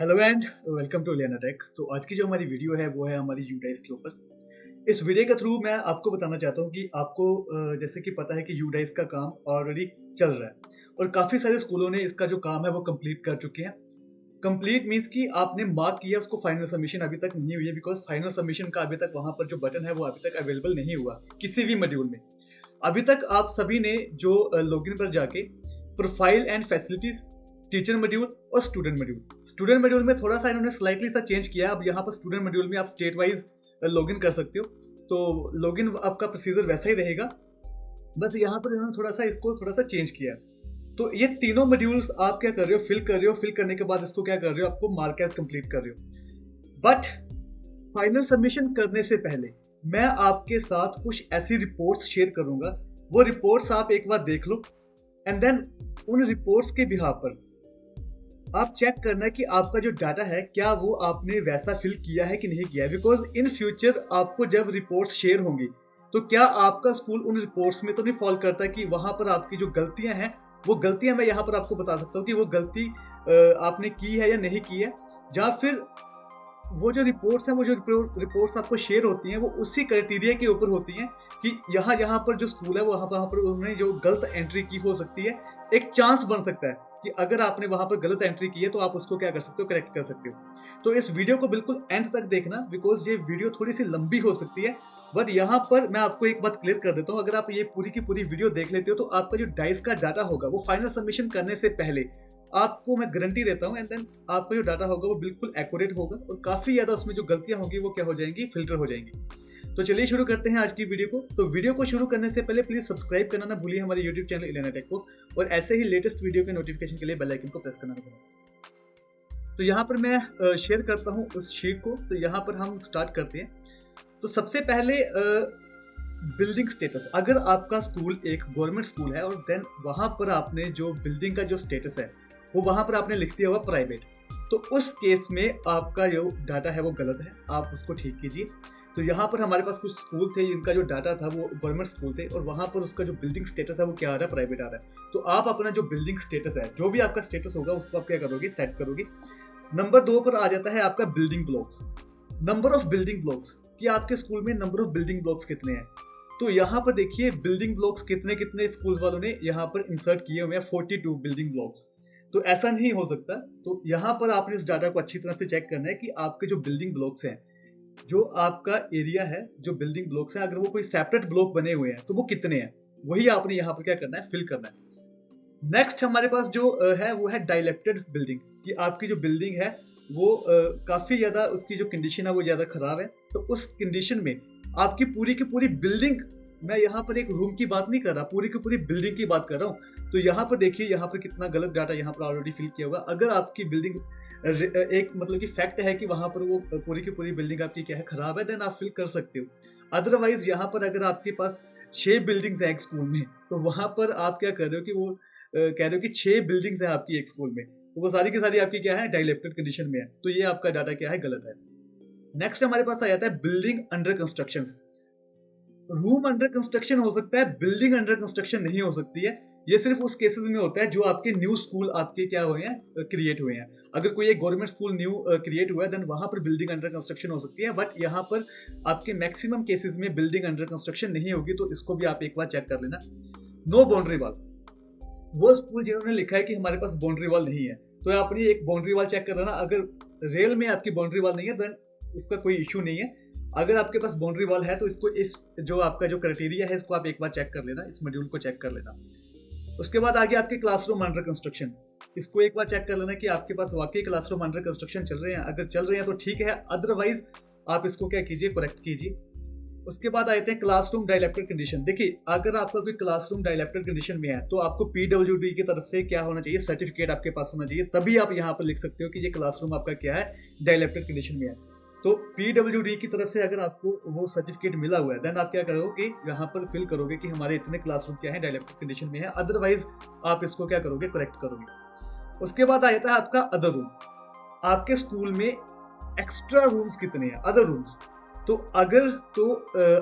Hello and welcome to लेना take. तो आज की जो हमारी वीडियो है वो है हमारी यूडाइस के ऊपर। इस वीडियो के थ्रू मैं आपको बताना चाहता हूँ कि आपको जैसे कि पता है कि यूडाइस का काम ऑलरेडी चल रहा है और काफ़ी सारे स्कूलों ने इसका जो काम है वो कंप्लीट कर चुके हैं। कंप्लीट मीन्स कि आपने मार्क किया, उसको फाइनल सबमिशन अभी तक नहीं हुई है बिकॉज फाइनल सबमिशन का अभी तक वहाँ पर जो बटन है वो अभी तक अवेलेबल नहीं हुआ किसी भी मॉड्यूल में। अभी तक आप सभी ने जो लॉगिन पर जाके profile and facilities, teacher module और स्टूडेंट मॉड्यूल में थोड़ा सा इन्होंने स्लाइटली सा चेंज किया। अब यहाँ पर स्टूडेंट मॉड्यूल में आप स्टेट वाइज लॉगिन कर सकते हो, तो लॉगिन आपका प्रोसीजर वैसा ही रहेगा, बस यहाँ पर इन्होंने थोड़ा सा इसको थोड़ा सा चेंज किया। तो ये तीनों मॉड्यूल्स आप क्या कर रहे हो, फिल करने के बाद इसको क्या कर रहे हो, आपको मार्क एज कंप्लीट कर रहे हो। बट फाइनल सबमिशन करने से पहले मैं आपके साथ कुछ ऐसी रिपोर्ट्स शेयर करूंगा, वो रिपोर्ट्स आप एक बार देख लो एंड देन उन रिपोर्ट्स के बिहाफ पर आप चेक करना कि आपका जो डाटा है क्या वो आपने वैसा फिल किया है कि नहीं किया है। बिकॉज इन फ्यूचर आपको जब रिपोर्ट्स शेयर होंगी तो क्या आपका स्कूल उन रिपोर्ट्स में तो नहीं फॉल करता कि वहां पर आपकी जो गलतियां हैं वो गलतियां मैं यहाँ पर आपको बता सकता हूँ कि वो गलती आपने की है या नहीं की है, या फिर वो जो रिपोर्ट्स हैं, वो जो रिपोर्ट्स आपको शेयर होती हैं वो उसी क्राइटेरिया के ऊपर होती हैं कि यहाँ पर जो स्कूल है वहाँ पर उन्होंने जो गलत एंट्री की हो सकती है। एक चांस बन सकता है कि अगर आपने वहां पर गलत एंट्री की है तो आप उसको क्या कर सकते हो, करेक्ट कर सकते हो। तो इस वीडियो को बिल्कुल एंड तक देखना बिकॉज ये वीडियो थोड़ी सी लंबी हो सकती है। बट यहाँ पर मैं आपको एक बात क्लियर कर देता हूँ, अगर आप ये पूरी की पूरी वीडियो देख लेते हो तो आपका जो डाइस का डाटा होगा वो फाइनल सबमिशन करने से पहले आपको मैं गारंटी देता हूँ एंड देन आपका जो डाटा होगा वो बिल्कुल एक्यूरेट होगा और काफी ज्यादा उसमें जो गलतियां होंगी वो क्या हो जाएंगी, फिल्टर हो जाएंगी। तो चलिए शुरू करते हैं आज की वीडियो को। तो वीडियो को शुरू करने से पहले प्लीज सब्सक्राइब करना ना भूलिए हमारे यूट्यूब चैनल इलेना टेक को, और ऐसे ही लेटेस्ट वीडियो के नोटिफिकेशन के लिए बेल आइकन को प्रेस करना ना भूलें। तो यहाँ पर मैं शेयर करता हूँ उस शीट को, तो यहाँ पर हम स्टार्ट करते हैं। तो सबसे पहले बिल्डिंग स्टेटस, अगर आपका स्कूल एक गवर्नमेंट स्कूल है और देन वहां पर आपने जो बिल्डिंग का जो स्टेटस है वो वहां पर आपने लिख दिया हुआ प्राइवेट, तो उस केस में आपका जो डाटा है वो गलत है, आप उसको ठीक कीजिए। तो यहाँ पर हमारे पास कुछ स्कूल थे जिनका जो डाटा था वो गवर्नमेंट स्कूल थे और वहाँ पर उसका जो बिल्डिंग स्टेटस है वो क्या आ रहा है, प्राइवेट आ रहा है। तो आप अपना जो बिल्डिंग स्टेटस है, जो भी आपका स्टेटस होगा उसको आप क्या करोगे, सेट करोगे। नंबर 2 पर आ जाता है आपका building blocks, number of building blocks, कि आपके स्कूल में नंबर ऑफ बिल्डिंग ब्लॉक्स कितने हैं। तो यहाँ पर देखिए बिल्डिंग ब्लॉक्स कितने कितने स्कूल वालों ने यहाँ पर इंसर्ट किए हुए हैं, 42 बिल्डिंग ब्लॉक्स। तो ऐसा नहीं हो सकता। तो यहाँ पर आपने इस डाटा को अच्छी तरह से चेक करना है कि आपके जो बिल्डिंग ब्लॉक्स हैं, जो आपका एरिया है, जो बिल्डिंग ब्लॉक्स हैं, अगर वो कोई सेपरेट ब्लॉक बने हुए हैं तो वो कितने हैं, वही आपने यहाँ पर क्या करना है, फिल करना है। नेक्स्ट हमारे पास जो है वो है डाइलेप्टेड बिल्डिंग, कि आपकी जो बिल्डिंग है वो काफी ज्यादा उसकी जो कंडीशन है वो ज्यादा खराब है। तो उस कंडीशन में आपकी पूरी की पूरी बिल्डिंग, मैं यहाँ पर एक रूम की बात नहीं कर रहा, पूरी की पूरी बिल्डिंग की बात कर रहा हूँ। तो यहाँ पर देखिए यहाँ पर कितना गलत डाटा यहाँ पर ऑलरेडी फिल किया हुआ। अगर आपकी बिल्डिंग एक मतलब कि फैक्ट है कि वहां पर वो पूरी की पूरी बिल्डिंग आपकी क्या है, खराब है, देन आप फिल कर सकते हो। अदरवाइज यहाँ पर अगर आपके पास 6 बिल्डिंग्स हैं एक स्कूल में, तो वहां पर आप क्या कर रहे हो कि वो कह रहे हो कि 6 बिल्डिंग्स हैं आपकी एक स्कूल में, तो वो सारी की सारी आपकी क्या है, डाइलेप्टेड कंडीशन में है। तो ये आपका डाटा क्या है, गलत है। नेक्स्ट हमारे पास आ जाता है building under construction. Room under construction हो सकता है, बिल्डिंग अंडर कंस्ट्रक्शन नहीं हो सकती है। ये सिर्फ उस केसेस में होता है जो आपके न्यू स्कूल आपके क्या हुए हैं, क्रिएट हुए हैं। अगर कोई एक गवर्नमेंट स्कूल न्यू क्रिएट हुआ है देन वहां पर बिल्डिंग अंडर कंस्ट्रक्शन हो सकती है। बट यहाँ पर आपके मैक्सिमम केसेस में बिल्डिंग अंडर कंस्ट्रक्शन नहीं होगी, तो इसको भी आप एक बार चेक कर लेना। नो बाउंड्री वॉल, वो स्कूल जिन्होंने लिखा है कि हमारे पास बाउंड्री वॉल नहीं है, तो आपने एक बाउंड्री वॉल चेक कर लेना। अगर रेल में आपकी बाउंड्री वॉल नहीं है देन इसका कोई इश्यू नहीं है। अगर आपके पास बाउंड्री वॉल है तो इसको, इस जो आपका जो क्राइटेरिया है इसको आप एक बार चेक कर लेना, इस मॉड्यूल को चेक कर लेना। उसके बाद आगे आपके क्लासरूम अंडर कंस्ट्रक्शन, इसको एक बार चेक कर लेना कि आपके पास वाकई क्लासरूम अंडर कंस्ट्रक्शन चल रहे हैं। अगर चल रहे हैं तो ठीक है, अदरवाइज आप इसको क्या कीजिए, करेक्ट कीजिए। उसके बाद आते हैं क्लासरूम डाइलेप्टेड कंडीशन। देखिए अगर आपका कोई क्लासरूम डाइलेप्टेड कंडीशन में है तो आपको पीडब्ल्यूडी की तरफ से क्या होना चाहिए, सर्टिफिकेट आपके पास होना चाहिए, तभी आप यहाँ पर लिख सकते हो कि ये क्लासरूम आपका क्या है, डाइलेप्टेड कंडीशन में है। तो पीडब्ल्यूडी की तरफ से अगर आपको वो सर्टिफिकेट मिला हुआ है देन आप क्या करोगे, यहाँ पर फिल करोगे कि हमारे इतने क्लासरूम क्या है, डाइलेप्टेड कंडीशन में है। अदरवाइज आप इसको क्या करोगे, करेक्ट करोगे। उसके बाद आ जाता है आपका अदर रूम। आपके स्कूल में एक्स्ट्रा रूम्स कितने हैं, अदर रूम्स। तो अगर तो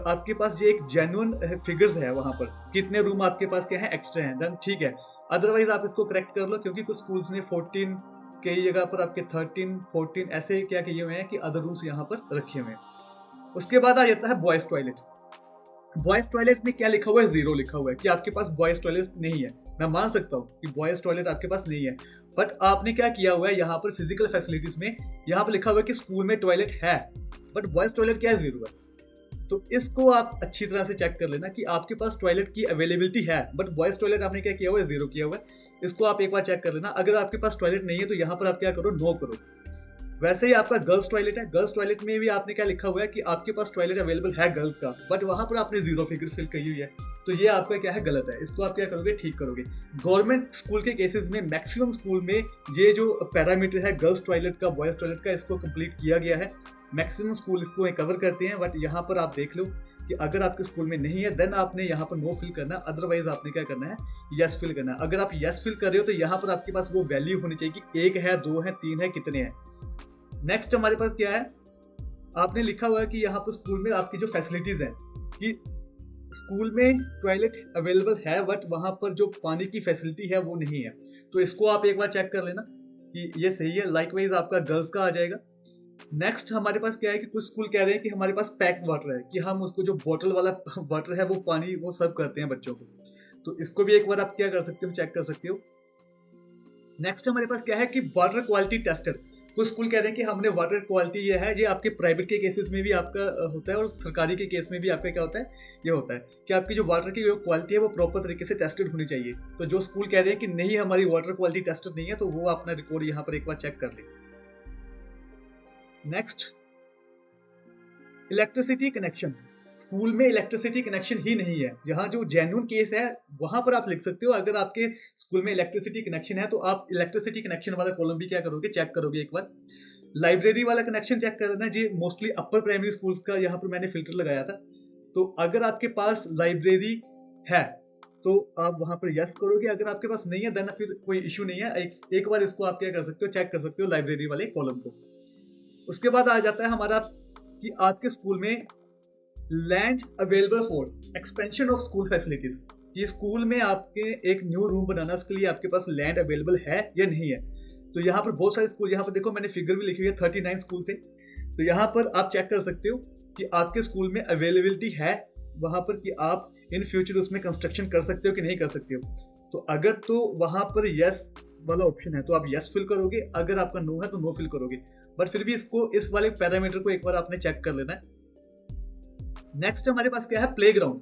आपके पास ये एक जेन्युइन फिगर्स है वहां पर कितने रूम आपके पास क्या है, एक्स्ट्रा हैं, देन ठीक है। अदरवाइज आप इसको करेक्ट कर लो, क्योंकि कुछ स्कूल्स ने 14 कई जगह पर आपके 13, 14 ऐसे क्या किए हुए हैं कि अदर रूम्स यहाँ पर रखे हुए हैं। उसके बाद आ जाता है बॉयज टॉयलेट। बॉयज टॉयलेट में क्या लिखा हुआ है? जीरो लिखा हुआ है कि आपके पास बॉयज टॉयलेट नहीं है। मैं मान सकता हूँ कि बॉयज टॉयलेट आपके पास नहीं है, बट आपने क्या किया हुआ है यहाँ पर फिजिकल फैसिलिटीज में, यहाँ पर लिखा हुआ है कि स्कूल में टॉयलेट है, बट बॉयज टॉयलेट क्या है? जीरो है। तो इसको आप अच्छी तरह से चेक कर लेना कि आपके पास टॉयलेट की अवेलेबिलिटी है, बट बॉयज टॉयलेट आपने क्या किया हुआ है? जीरो किया हुआ है। इसको आप एक बार चेक कर लेना। अगर आपके पास टॉयलेट नहीं है तो यहाँ पर आप क्या करो? नो करो। वैसे ही आपका गर्ल्स टॉयलेट है, गर्ल्स टॉयलेट में भी आपने क्या लिखा हुआ है कि आपके पास टॉयलेट अवेलेबल है गर्ल्स का, बट वहां पर आपने जीरो फिगर फिल की हुई है, तो ये आपका क्या है? गलत है। इसको आप क्या करोगे? ठीक करोगे। गवर्नमेंट स्कूल के केसेस में मैक्सिमम स्कूल में ये जो पैरामीटर है गर्ल्स टॉयलेट का, बॉयज टॉयलेट का, इसको कंप्लीट किया गया है। मैक्सिमम स्कूल इसको कवर करते हैं, बट यहाँ पर आप देख लो कि अगर आपके स्कूल में नहीं है देन आपने यहाँ पर नो फिल करना है, अदरवाइज आपने क्या करना है? यस फिल करना है। अगर आप यस फिल कर रहे हो तो यहाँ पर आपके पास वो वैल्यू होनी चाहिए कि 1 है, 2 है, 3 है, कितने हैं। नेक्स्ट हमारे पास क्या है? आपने लिखा हुआ है कि यहाँ पर स्कूल में आपकी जो फैसिलिटीज हैं कि स्कूल में टॉयलेट अवेलेबल है, बट वहां पर जो पानी की फैसिलिटी है वो नहीं है। तो इसको आप एक बार चेक कर लेना कि ये सही है। लाइकवाइज आपका गर्ल्स का आ जाएगा। नेक्स्ट हमारे पास क्या है कि कुछ स्कूल कह रहे हैं कि हमारे पास पैक्ड वाटर है, कि हम उसको जो बोतल वाला वाटर है वो पानी वो सर्व करते हैं बच्चों को। तो इसको भी एक बार आप क्या कर सकते हो? चेक कर सकते हो। नेक्स्ट हमारे पास क्या है कि वाटर क्वालिटी टेस्टर। कुछ स्कूल कह रहे हैं कि हमने वाटर क्वालिटी ये है, ये आपके प्राइवेट के केसेस में भी आपका होता है और सरकारी के केस में भी आपका क्या होता है? ये होता है कि आपकी जो वाटर की जो क्वालिटी है वो प्रॉपर तरीके से टेस्टेड होनी चाहिए। तो जो स्कूल कह रहे हैं कि नहीं हमारी वाटर क्वालिटी टेस्टेड नहीं है, तो वो अपना रिकॉर्ड यहाँ पर एक बार चेक कर ले। Next, electricity connection. स्कूल में इलेक्ट्रिसिटी कनेक्शन ही नहीं है। जहाँ जो जेन्युइन केस है वहां पर आप लिख सकते हो। अगर आपके स्कूल में इलेक्ट्रिसिटी कनेक्शन है तो आप इलेक्ट्रिसिटी कनेक्शन वाला कॉलम भी क्या करोगे? चेक करोगे एक बार। लाइब्रेरी वाला कनेक्शन चेक कर लेना जी। मोस्टली अपर प्राइमरी स्कूल का यहाँ पर मैंने फिल्टर लगाया था। तो अगर आपके पास लाइब्रेरी है तो आप वहां पर यस करोगे। अगर आपके पास नहीं है देन फिर कोई इश्यू नहीं है। एक बार इसको आप क्या कर सकते हो? चेक कर सकते हो लाइब्रेरी वाले कॉलम को। उसके बाद आ जाता है हमारा कि आपके स्कूल में land available for expansion of school facilities. ये स्कूल में आपके एक न्यू रूम बनाना, उसके लिए आपके पास लैंड अवेलेबल है या नहीं है। तो यहाँ पर बहुत सारे स्कूल, यहाँ पर देखो मैंने फिगर भी लिखी हुई है, 39 स्कूल थे। तो यहाँ पर आप चेक कर सकते हो कि आपके स्कूल में अवेलेबिलिटी है वहां पर कि आप इन फ्यूचर उसमें कंस्ट्रक्शन कर सकते हो कि नहीं कर सकते हो। तो अगर तो वहां पर यस वाला ऑप्शन है तो आप यस फिल करोगे, अगर आपका नो है तो नो फिल करोगे। बट फिर भी इसको, इस वाले पैरामीटर को एक बार आपने चेक कर लेना है। नेक्स्ट हमारे पास क्या है? प्लेग्राउंड।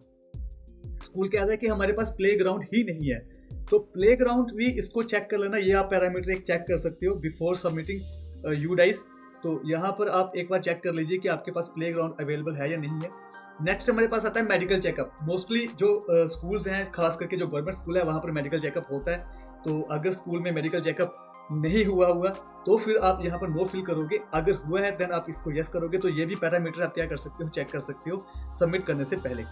स्कूल कह रहा है कि हमारे पास प्लेग्राउंड ही नहीं है, तो प्लेग्राउंड भी इसको चेक कर लेना। ये आप पैरामीटर एक चेक कर सकते हो बिफोर सबमिटिंग यूडाइस। तो यहाँ पर आप एक बार चेक कर लीजिए कि आपके पास प्लेग्राउंड अवेलेबल है या नहीं है। नेक्स्ट हमारे पास आता है मेडिकल चेकअप। मोस्टली जो स्कूल्स हैं, खास करके जो गवर्नमेंट स्कूल है, वहाँ पर मेडिकल चेकअप होता है। तो अगर स्कूल में मेडिकल चेकअप नहीं हुआ तो फिर आप यहाँ पर नो फिल करोगे। अगर हुआ है देन आप इसको यस करोगे। तो ये भी पैरामीटर आप क्या कर सकते हो? चेक कर सकते हो सबमिट करने से पहले।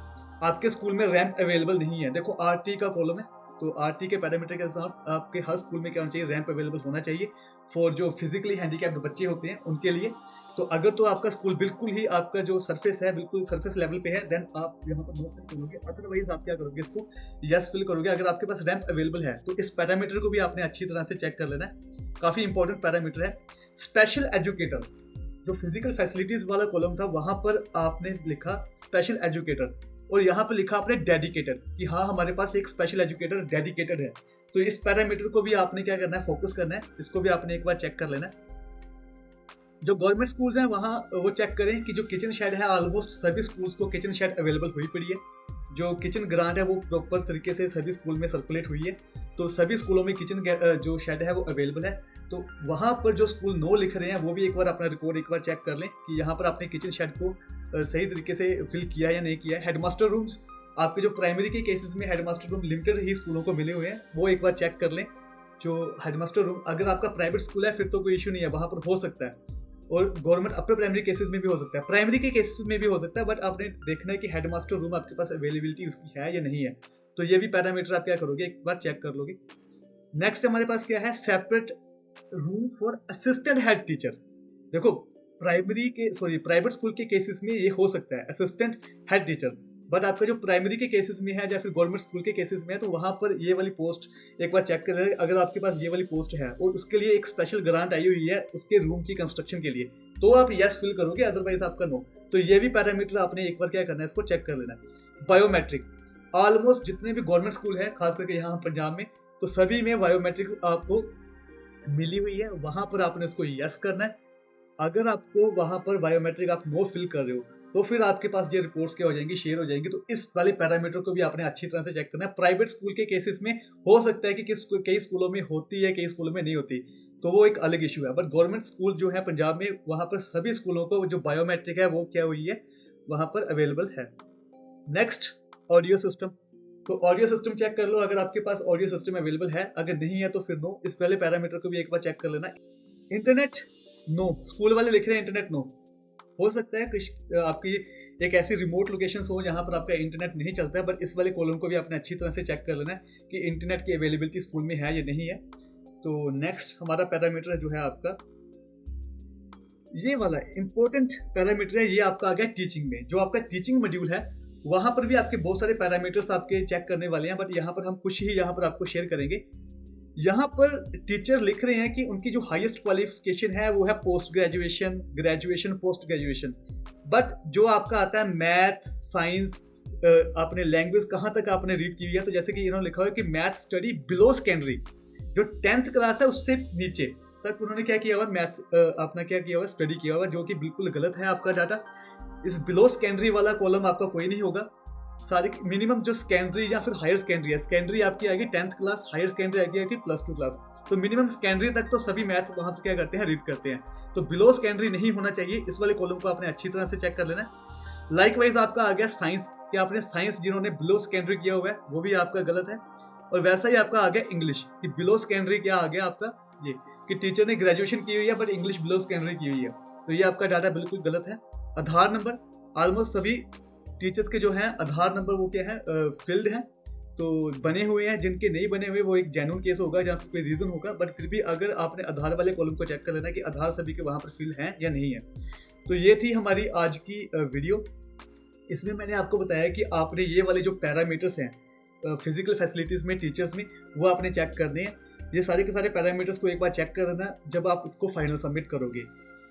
आपके स्कूल में रैंप अवेलेबल नहीं है, देखो आरटी का कॉलम है, तो आरटी के पैरामीटर के साथ आपके हर स्कूल में क्या होना चाहिए? रैंप अवेलेबल होना चाहिए फॉर जो फिजिकली हैंडीकैप्ड बच्चे होते हैं उनके लिए। तो अगर तो आपका स्कूल बिल्कुल ही आपका जो सरफेस है बिल्कुल सरफेस लेवल पे है देन आप यहाँ पर नो फिल करोगे। अदरवाइज आप क्या करोगे? इसको यस फिल करोगे। अगर आपके पास रैंप अवेलेबल है तो इस पैरामीटर को भी आपने अच्छी तरह से चेक कर लेना है। काफी इंपॉर्टेंट पैरामीटर है। स्पेशल एजुकेटर, जो फिजिकल फैसिलिटीज वाला कॉलम था वहां पर आपने लिखा स्पेशल एजुकेटर, और यहाँ पर लिखा आपने डेडिकेटेड कि हाँ हमारे पास एक स्पेशल एजुकेटर डेडिकेटेड है। तो इस पैरामीटर को भी आपने क्या करना है? फोकस करना है। इसको भी आपने एक बार चेक कर लेना है। जो गवर्नमेंट स्कूल्स हैं वहाँ वो चेक करें कि जो किचन शेड है, ऑलमोस्ट सभी स्कूल्स को किचन शेड अवेलेबल हुई पड़ी है। जो किचन ग्रांट है वो प्रॉपर तरीके से सभी स्कूल में सर्कुलेट हुई है। तो सभी स्कूलों में किचन जो शेड है वो अवेलेबल है। तो वहाँ पर जो स्कूल नो लिख रहे हैं वो भी एक बार अपना रिकॉर्ड एक बार चेक कर लें कि यहाँ पर आपने किचन शेड को सही तरीके से फिल किया है या नहीं किया है। हेडमास्टर रूम्स, आपके जो प्राइमरी के केसेस में हेडमास्टर रूम लिमिटेड ही स्कूलों को मिले हुए हैं, वो एक बार चेक कर लें। जो हेडमास्टर रूम, अगर आपका प्राइवेट स्कूल है फिर तो कोई इशू नहीं है, वहाँ पर हो सकता है। और गवर्नमेंट अपर प्राइमरी केसेस में भी हो सकता है, प्राइमरी के केसेस में भी हो सकता है, बट आपने देखना है कि हेडमास्टर रूम आपके पास अवेलेबिलिटी उसकी है या नहीं है। तो ये भी पैरामीटर आप क्या करोगे? एक बार चेक कर लोगे। नेक्स्ट हमारे पास क्या है? Separate room for assistant head teacher. देखो प्राइवेट स्कूल के केसेस में ये हो सकता है असिस्टेंट हेड टीचर, बट आपका जो प्राइमरी के केसेस में है या फिर गवर्नमेंट स्कूल के केसेस में है, तो वहाँ पर ये वाली पोस्ट एक बार चेक कर लें। अगर आपके पास ये वाली पोस्ट है और उसके लिए एक स्पेशल ग्रांट आई हुई है उसके रूम की कंस्ट्रक्शन के लिए, तो आप यस फिल करोगे, अदरवाइज आपका नो। तो ये भी पैरामीटर आपने एक बार क्या करना है, इसको चेक कर लेना है। बायोमेट्रिक, ऑलमोस्ट जितने भी गवर्नमेंट स्कूल है, खास करके यहाँ पंजाब में, तो सभी में बायोमेट्रिक्स आपको मिली हुई है। वहां पर आपने इसको यस करना है। अगर आपको वहां पर बायोमेट्रिक आप नो फिल कर रहे हो, तो फिर आपके पास ये रिपोर्ट्स क्या हो जाएंगी, शेयर हो जाएंगी। तो इस वाले पैरामीटर को भी आपने अच्छी तरह से चेक करना है। प्राइवेट स्कूल के केसेस में हो सकता है कि कई स्कूलों में होती है, कई स्कूलों में नहीं होती, तो वो एक अलग इशू है। बट गवर्नमेंट स्कूल जो है पंजाब में, वहां पर सभी स्कूलों को जो बायोमेट्रिक है वो क्या हुई है, वहां पर अवेलेबल है। Next, audio system. तो ऑडियो सिस्टम चेक कर लो, अगर आपके पास ऑडियो सिस्टम अवेलेबल है। अगर नहीं है तो फिर नो। इस पहले पैरामीटर को भी एक बार चेक कर लेना। इंटरनेट नो, स्कूल वाले लिख रहे हैं इंटरनेट नो। हो सकता है कुछ आपकी एक ऐसी रिमोट लोकेशन हो जहां पर आपका इंटरनेट नहीं चलता है, बट इस वाले कॉलम को भी आपने अच्छी तरह से चेक कर लेना है कि इंटरनेट की अवेलेबिलिटी स्कूल में है या नहीं है। तो नेक्स्ट हमारा पैरामीटर जो है आपका, ये वाला इंपॉर्टेंट पैरामीटर है, ये आपका आ गया टीचिंग में। जो आपका टीचिंग मॉड्यूल है, वहां पर भी आपके बहुत सारे पैरामीटर्स आपके चेक करने वाले हैं, बट यहाँ पर हम कुछ ही यहाँ पर आपको शेयर करेंगे। यहाँ पर टीचर लिख रहे हैं कि उनकी जो हाईएस्ट क्वालिफिकेशन है वो है post graduation, graduation, post graduation. But जो आपका आता है मैथ, साइंस, आपने लैंग्वेज कहाँ तक आपने रीड की है, तो जैसे कि इन्होंने लिखा हुआ है कि मैथ स्टडी बिलो सेकेंडरी, जो 10th क्लास है उससे नीचे तक उन्होंने क्या किया हुआ, मैथ अपना क्या किया हुआ, स्टडी किया हुआ, जो कि बिल्कुल गलत है आपका डाटा। इस बिलो सेकेंडरी वाला कॉलम आपका कोई नहीं होगा। सारी मिनिमम जो सेकेंडरी या फिर हायर सेकेंडरी है, सेकेंडरी आपकी आएगी 10th क्लास, हायर सेकेंडरी आएगी +2 क्लास। तो मिनिमम सेकेंडरी तक तो सभी मैथ वहां पर क्या करते हैं, रीड करते हैं। तो बिलो सेकेंडरी नहीं होना चाहिए। इस वाले कॉलम को आपने अच्छी तरह से चेक कर लेना है। लाइकवाइज आपका आ गया साइंस, कि आपने साइंस जिन्होंने बिलो सेकेंडरी किया हुआ है वो भी आपका गलत है। और वैसा ही आपका आ गया इंग्लिश, कि बिलो सेकेंडरी क्या आ गया आपका, ये कि टीचर ने ग्रेजुएशन की हुई है बट इंग्लिश बिलो सेकेंडरी की हुई है, तो ये आपका डाटा बिल्कुल गलत है। आधार नंबर, ऑलमोस्ट सभी टीचर्स के जो हैं आधार नंबर वो क्या है, फील्ड है, तो बने हुए हैं। जिनके नहीं बने हुए वो एक जेन्युइन केस होगा या कोई रीजन होगा, बट फिर भी अगर आपने आधार वाले कॉलम को चेक कर लेना कि आधार सभी के वहां पर फिल हैं या नहीं है। तो ये थी हमारी आज की वीडियो। इसमें मैंने आपको बताया कि आपने ये वाले जो पैरामीटर्स हैं फिजिकल फैसिलिटीज में, टीचर्स में, वो आपने चेक करने हैं। ये सारे के सारे पैरामीटर्स को एक बार चेक कर लेना। जब आप इसको फाइनल सबमिट करोगे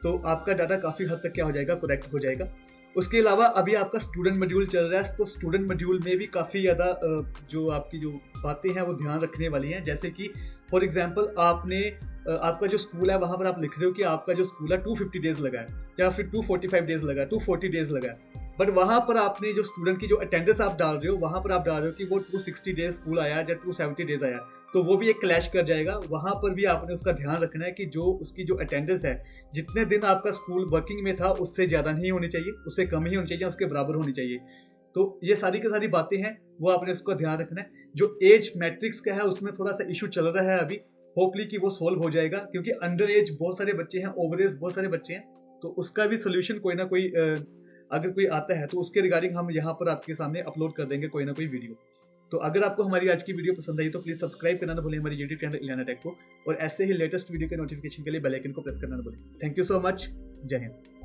तो आपका डाटा काफी हद तक क्या हो जाएगा, करेक्ट हो जाएगा। उसके अलावा अभी आपका स्टूडेंट मॉड्यूल चल रहा है, तो स्टूडेंट मॉड्यूल में भी काफ़ी ज़्यादा जो आपकी जो बातें हैं वो ध्यान रखने वाली हैं। जैसे कि फॉर एग्जांपल आपने आपका जो स्कूल है वहाँ पर आप लिख रहे हो कि आपका जो स्कूल है 250 डेज लगा है या फिर 245 डेज लगा है, 240 डेज लगा है। बट वहाँ पर आपने जो स्टूडेंट की जो अटेंडेंस आप डाल रहे हो, वहाँ पर आप डाल रहे हो कि वो 260 डेज स्कूल आया या 270 डेज आया, तो वो भी एक क्लैश कर जाएगा। वहाँ पर भी आपने उसका ध्यान रखना है कि जो उसकी जो अटेंडेंस है, जितने दिन आपका स्कूल वर्किंग में था उससे ज़्यादा नहीं होनी चाहिए, उससे कम ही होनी चाहिए, उसके बराबर होनी चाहिए। तो ये सारी की सारी बातें हैं, वो आपने उसका ध्यान रखना है। जो एज मैट्रिक्स का है उसमें थोड़ा सा इशू चल रहा है अभी, होपली कि वो सोल्व हो जाएगा, क्योंकि अंडर एज बहुत सारे बच्चे हैं, ओवर एज बहुत सारे बच्चे हैं। तो उसका भी सोल्यूशन कोई ना कोई अगर कोई आता है तो उसके रिगार्डिंग हम यहाँ पर आपके सामने अपलोड कर देंगे कोई ना कोई वीडियो। तो अगर आपको हमारी आज की वीडियो पसंद आई तो प्लीज सब्सक्राइब करना ना भूलें हमारी यूट्यूब चैनल इलियाना टेक को, और ऐसे ही लेटेस्ट वीडियो के नोटिफिकेशन के लिए बेल आइकन को प्रेस करना ना भूलें। Thank you so much. जय हिंद।